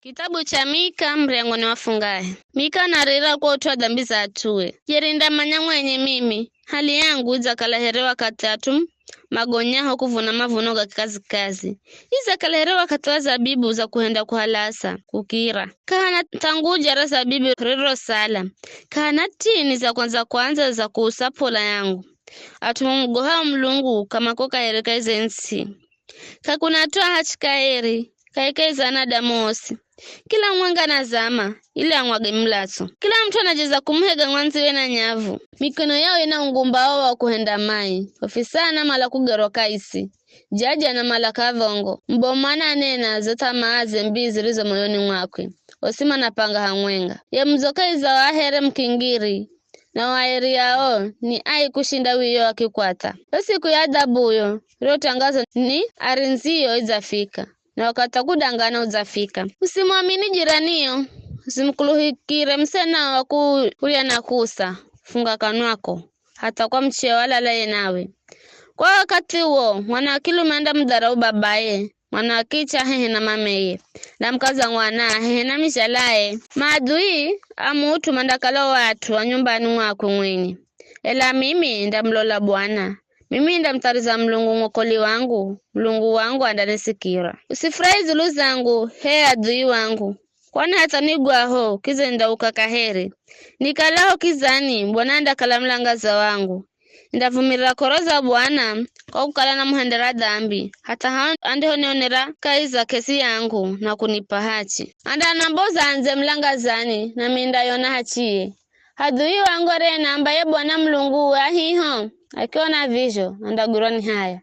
Kitabu cha Mika mrengo ni wafungaye. Mika narira kwa utoa dhambi za atue. Yerinda manyangu yenye mimi. Hali yangu iza kalaherewa katatu. Magonyaho kuvuna mavuno ga kazi. Iza kalaherewa katoa zabibu za kuhenda kuhalasa. Kukira. Kahana tanguja ra zabibu riro sala. Kahana tini za kwanza za kuusapola yangu. Atumugoha mlungu kama koka hereka izensi. Kakunatoa hachikaeri. Kaikeza na damosi. Kila mwanga na zama, ile angwage mlaso. Kila mtu anajeza kumhega mwanziwe na nyavu. Mikono yao ina ungumba wa kuhenda mai. Ofisa na mala kugeroka isi. Jaji na mala kavongo. Mbomana nena zota maaze mbizi rizo moyoni mwakwe. Osima na panga hangwenga. Ya mzoka iza wahere mkingiri. Na waeri yao ni ai kushinda wiyo wakikwata. Siku ya adabuyo, rio tangazo ni arinzio izafika. Na wakata kudangana uzafika. Usimuamini jiraniyo. Usimkuluhikire msena wakuria na kusa. Funga kanuako. Hata kwa mchie wala laye nawe. Kwa wakati huo, mwanakilu manda mdarau babaye. Mwanakicha hehe na mameye. Na mkaza mwana hehe na mishalaye. Maadui amutu mandakala watu wa nyumbani mwako mwenye. Ela mimi ndamlola Bwana. Mimi ndamtariza mlungu ngokoli wangu, mlungu wangu andanisikira. Usifurahi zulu zangu, he adui wangu. Kwani hata nigwaho, kizenda ukakaheri. Nikalaho kizani, Bwana ndakala mlangaza wangu. Ndavumira koroza Bwana, kwa kukala na muhendera dhambi. Hata hao andeho neonera kaiza kesi yangu na kunipa hachi. Anda namboza anze mlangazani na minda yona hachie. Adui wangu rena ambaye Bwana mlungu wa hiho. Akiona visho, andagurani haya.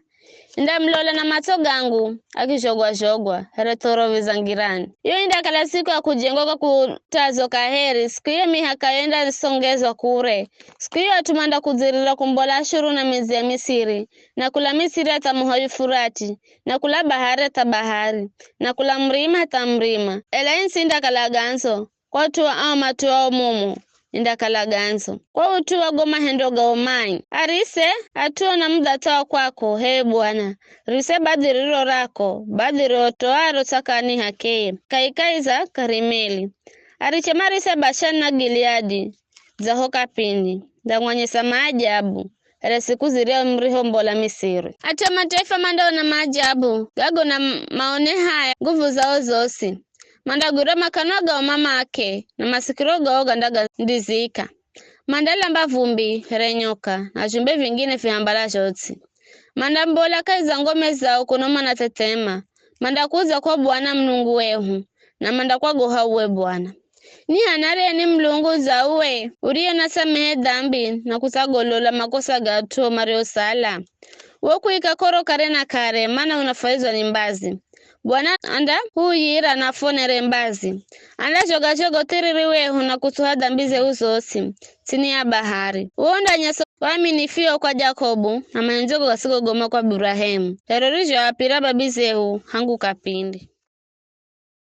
Nda mlola na mato gangu, akishogwa, heretoro vizangirani. Yo inda kala siku ya kujengoka kutazo kaheri, siku hiyo mihakaenda songezwa kure. Siku hiyo atumanda kuzirira kumbola shuru na mizi ya Misiri, na kula Misiri hata muhayu Furati, na kula bahari hata bahari, na kula mrima hata mrima. Ela insi inda kala ganso, kwa tuwa au matuwa au mumu. Indakala ganzo. Kwa utu wa goma hendoga omai. Arise, atuo na mdata kwako, hee Bwana. Rise badiriro rako, badiriro toaro sakani hakeye. Kaikaiza karimeli. Ariche marise Bashani na Gileadi. Zahoka pini. Dangwanyesa maajabu. Ere siku ziria mriho mbola Misiri. Acha mataifa mandao na maajabu. Gago na maone haya. Nguvu zao zosi. Mandagura makanoga wa mama ake na masikiroga oga ndaga ndizika. Mandala mbavumbi renyoka na jumbe vingine vihambala jotsi. Mandambola kaiza ngome zao kunoma na tetema. Mandakuza kwa Bwana mlungu wehu na mandakwa goha uwe Bwana. Ni hanare ni mlungu za uwe uriye nasamehe dhambi na kusagolola makosa gatuo mario sala. Woku ikakoro kare na kare mana unafaizwa ni mbazi. Bwana anda huyira na fonere mbazi. Anda joga tiririwehu na kutuha dhambize uzosi. Tini ya bahari. Uonda nyaso waminifio kwa Jakobu na manjogo kasigo goma kwa Ibrahimu. Terorijo wapira babizehu hangu kapindi.